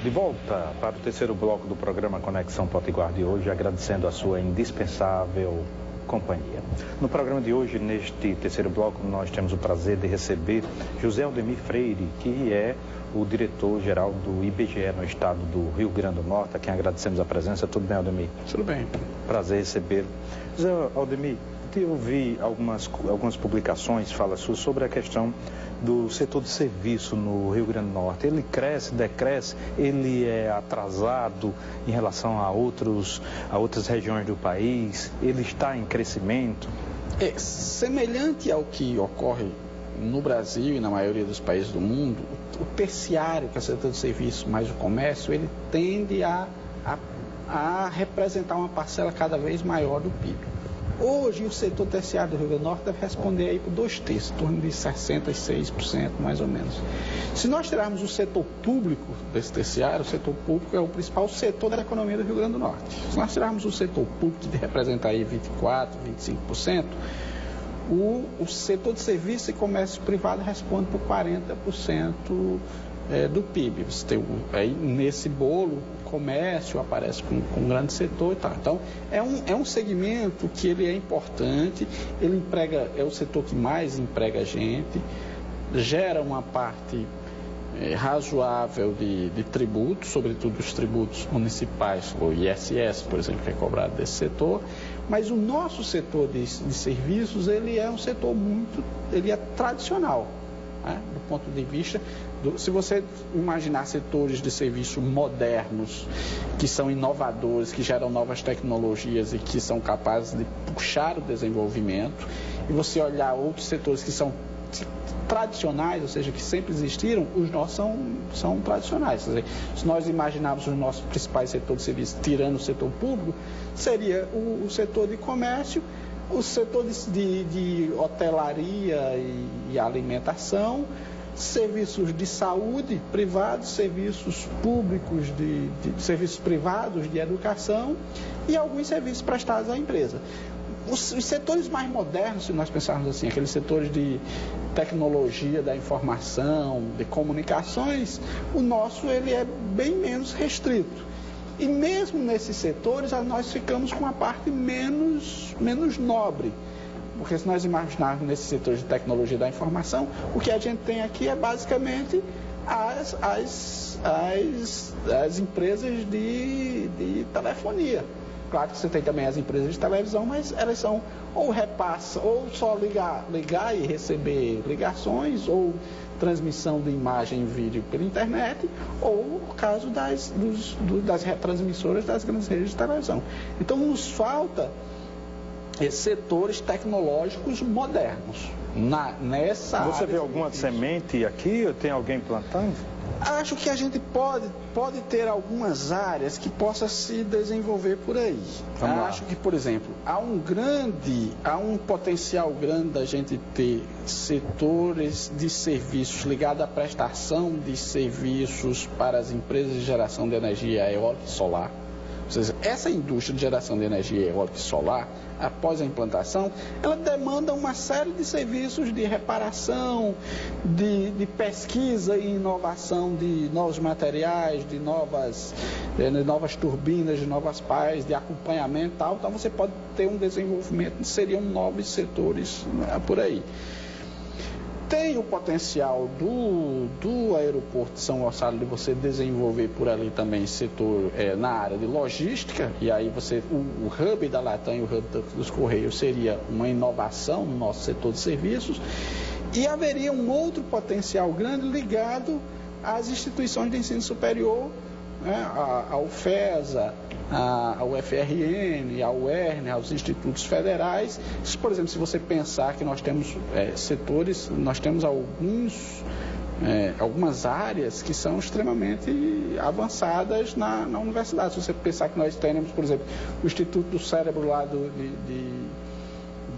De volta para o terceiro bloco do programa Conexão Potiguar de hoje, agradecendo a sua indispensável companhia. No programa de hoje, neste terceiro bloco, nós temos o prazer de receber José Aldemir Freire, que é o diretor-geral do IBGE no estado do Rio Grande do Norte, a quem agradecemos a presença. Tudo bem, Aldemir? Tudo bem. Prazer recebê-lo. José Aldemir, eu vi algumas publicações, fala suas, sobre a questão do setor de serviço no Rio Grande do Norte. Ele cresce, decresce, ele é atrasado em relação a outras regiões do país, ele está em crescimento? É semelhante ao que ocorre no Brasil e na maioria dos países do mundo. O terciário, que é o setor de serviço mais o comércio, ele tende a representar uma parcela cada vez maior do PIB. Hoje, o setor terciário do Rio Grande do Norte deve responder aí por 2/3, em torno de 66%, mais ou menos. Se nós tirarmos o setor público desse terciário, o setor público é o principal setor da economia do Rio Grande do Norte. Se nós tirarmos o setor público, que representa aí 24%, 25%, o setor de serviço e comércio privado responde por 40% do PIB. Você tem aí nesse bolo, o comércio aparece com um grande setor e tal. Então, é um segmento que ele é importante, ele emprega, é o setor que mais emprega gente, gera uma parte razoável de tributos, sobretudo os tributos municipais, o ISS, por exemplo, que é cobrado desse setor. Mas o nosso setor de serviços, ele é um setor ele é tradicional, né? Do ponto de vista, se você imaginar setores de serviço modernos, que são inovadores, que geram novas tecnologias e que são capazes de puxar o desenvolvimento, e você olhar outros setores que são tradicionais, ou seja, que sempre existiram, os nossos são tradicionais. Quer dizer, se nós imaginarmos os nossos principais setores de serviço, tirando o setor público, seria o setor de comércio, o setor de hotelaria e alimentação, serviços de saúde privados, serviços públicos, serviços privados de educação e alguns serviços prestados à empresa. Os setores mais modernos, se nós pensarmos assim, aqueles setores de tecnologia da informação, de comunicações, o nosso ele é bem menos restrito. E mesmo nesses setores, nós ficamos com a parte menos nobre. Porque se nós imaginarmos nesses setores de tecnologia da informação, o que a gente tem aqui é basicamente as empresas de telefonia. Claro que você tem também as empresas de televisão, mas elas são ou só ligar e receber ligações, ou transmissão de imagem e vídeo pela internet, ou o caso das retransmissoras das grandes redes de televisão. Então nos falta setores tecnológicos modernos nessa área. Você vê alguma semente aqui? Ou tem alguém plantando? Acho que a gente pode ter algumas áreas que possa se desenvolver por aí. Acho que, por exemplo, há um potencial grande da gente ter setores de serviços ligados à prestação de serviços para as empresas de geração de energia eólica e solar. Ou seja, essa indústria de geração de energia eólica e solar, após a implantação, ela demanda uma série de serviços de reparação, de pesquisa e inovação de novos materiais, de novas turbinas, de novas pás, de acompanhamento e tal. Então você pode ter um desenvolvimento, seriam novos setores por aí. Tem o potencial do aeroporto de São Gonçalo de você desenvolver por ali também setor na área de logística, e aí o hub da Latam e o hub dos Correios seria uma inovação no nosso setor de serviços, e haveria um outro potencial grande ligado às instituições de ensino superior, né, ao FESA, ao FRN, ao UERN, aos institutos federais. Por exemplo, se você pensar que nós temos setores, nós temos algumas áreas que são extremamente avançadas na universidade. Se você pensar que nós temos, por exemplo, o Instituto do Cérebro lá de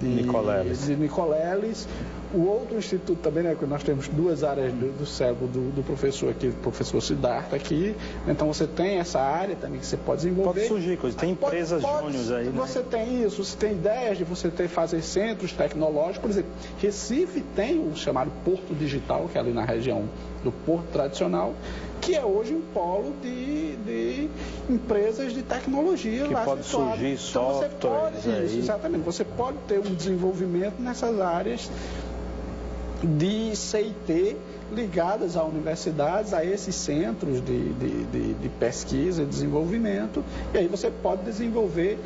Nicoleles, O outro instituto também, né, que nós temos duas áreas do cérebro do professor aqui, do professor Siddhartha aqui, então você tem essa área também que você pode desenvolver. Pode surgir coisas, tem empresas júniores aí, né? Você tem isso, você tem ideias de você fazer centros tecnológicos, por exemplo, Recife tem o chamado Porto Digital, que é ali na região do Porto Tradicional, que é hoje um polo de empresas de tecnologia que lá pode surgir então, softwares aí. Exatamente, você pode ter um desenvolvimento nessas áreas de CIT ligadas a universidades, a esses centros de pesquisa e desenvolvimento, e aí você pode desenvolver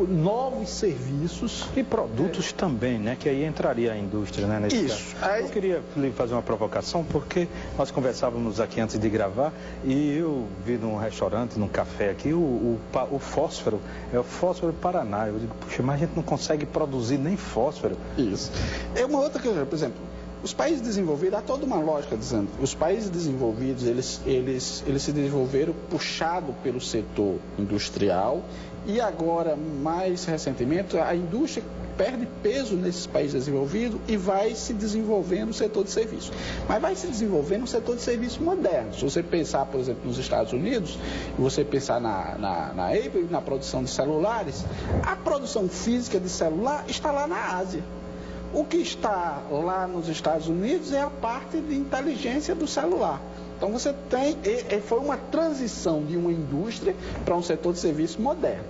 novos serviços. E produtos também, né? Que aí entraria a indústria, né? Nesse Isso. Caso. Eu queria lhe fazer uma provocação, porque nós conversávamos aqui antes de gravar, e eu vi num restaurante, num café aqui, o fósforo, é o fósforo Paraná. Eu digo, puxa, mas a gente não consegue produzir nem fósforo. Isso. É uma outra coisa, por exemplo, os países desenvolvidos, há toda uma lógica dizendo, os países desenvolvidos, eles se desenvolveram puxado pelo setor industrial e agora, mais recentemente, a indústria perde peso nesses países desenvolvidos e vai se desenvolvendo o setor de serviço. Mas vai se desenvolvendo um setor de serviço moderno. Se você pensar, por exemplo, nos Estados Unidos, e você pensar na Apple, na produção de celulares, a produção física de celular está lá na Ásia. O que está lá nos Estados Unidos é a parte de inteligência do celular. Então você tem, foi uma transição de uma indústria para um setor de serviço moderno.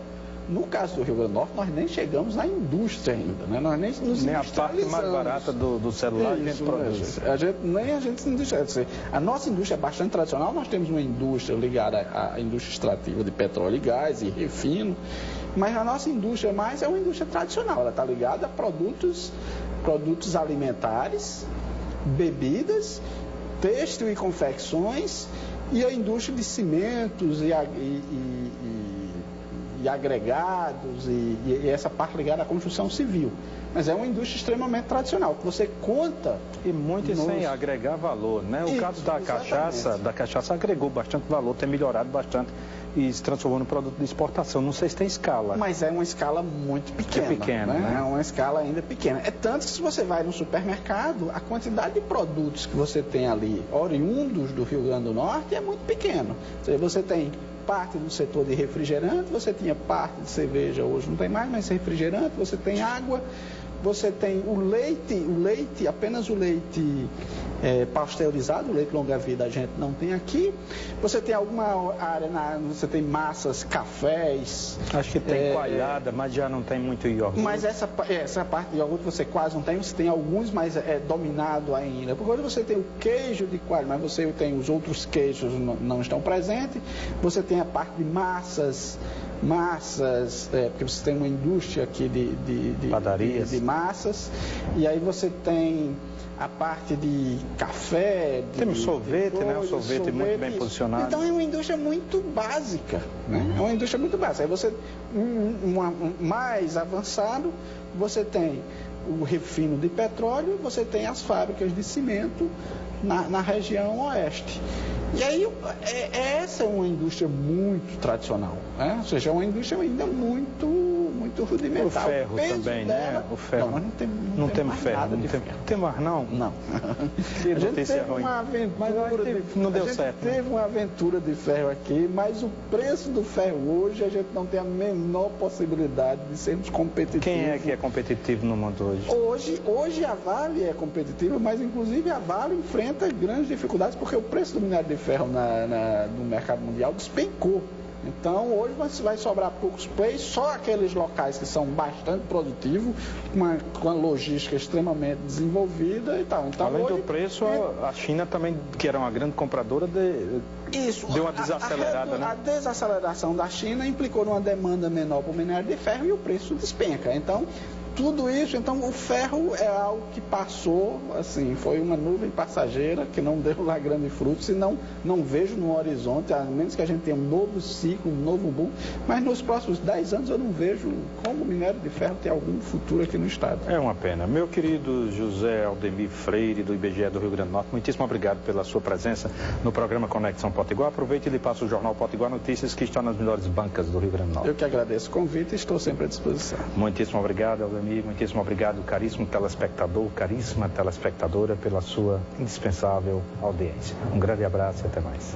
No caso do Rio Grande do Norte, nós nem chegamos na indústria ainda, né? Nós nem nos nem a parte mais barata do celular isso, a gente produz. Nem a gente se industrializa. A nossa indústria é bastante tradicional, nós temos uma indústria ligada à indústria extrativa de petróleo e gás e refino, mas a nossa indústria mais é uma indústria tradicional, ela está ligada a produtos alimentares, bebidas, têxtil e confecções e a indústria de cimentos e agregados e essa parte ligada à construção civil. Mas é uma indústria extremamente tradicional, que você conta... E muito sem agregar valor, né? O caso da cachaça agregou bastante valor, tem melhorado bastante e se transformou num produto de exportação. Não sei se tem escala. Mas é uma escala muito pequena. É pequena, né? É uma escala ainda pequena. É tanto que se você vai no supermercado, a quantidade de produtos que você tem ali, oriundos do Rio Grande do Norte, é muito pequeno. Ou seja, você tem parte do setor de refrigerante, você tinha parte de cerveja, hoje não tem mais, mas refrigerante, você tem água, você tem o leite, apenas o leite pasteurizado, o leite longa-vida a gente não tem aqui. Você tem alguma área, você tem massas, cafés. Acho que tem coalhada, mas já não tem muito iogurte. Mas essa parte de iogurte você quase não tem, você tem alguns, mas é dominado ainda. Porque hoje você tem o queijo de coalho, mas você tem os outros queijos não estão presentes. Você tem a parte de massas, porque você tem uma indústria aqui de padarias, de massas, e aí você tem a parte de café, temos sorvete, né? O sorvete muito bem posicionado. Então é uma indústria muito básica, né? É uma indústria muito básica. Aí você, mais avançado, você tem o refino de petróleo, você tem as fábricas de cimento na região oeste. E aí, essa é uma indústria muito tradicional, né? Ou seja, é uma indústria ainda muito rudimentar. O ferro também, né? O ferro. Não, não temos ferro. Não tem mais, não? Não. Que a gente notícia teve ruim. uma aventura, mas não deu certo. Teve uma aventura de ferro aqui, mas o preço do ferro hoje, a gente não tem a menor possibilidade de sermos competitivos. Quem é que é competitivo no mundo hoje? Hoje a Vale é competitiva, mas inclusive a Vale enfrenta grandes dificuldades porque o preço do minério de ferro no mercado mundial despencou. Então, hoje vai sobrar poucos players, só aqueles locais que são bastante produtivos, com a logística extremamente desenvolvida e tal. Então, além do preço, a China também, que era uma grande compradora, deu uma desacelerada, né? A desaceleração da China implicou numa demanda menor para o minério de ferro e o preço despenca. Então, tudo isso, então o ferro é algo que passou, assim, foi uma nuvem passageira que não deu lá grande fruto, senão não vejo no horizonte, a menos que a gente tenha um novo ciclo, um novo boom, mas nos próximos 10 anos eu não vejo como o minério de ferro ter algum futuro aqui no estado. É uma pena. Meu querido José Aldemir Freire, do IBGE do Rio Grande do Norte, muitíssimo obrigado pela sua presença no programa Conexão Potiguar. Aproveite e lhe passo o Jornal Potiguar Notícias, que está nas melhores bancas do Rio Grande do Norte. Eu que agradeço o convite e estou sempre à disposição. Muitíssimo obrigado, Aldemir. Leomir, muitíssimo obrigado, caríssimo telespectador, caríssima telespectadora, pela sua indispensável audiência. Um grande abraço e até mais.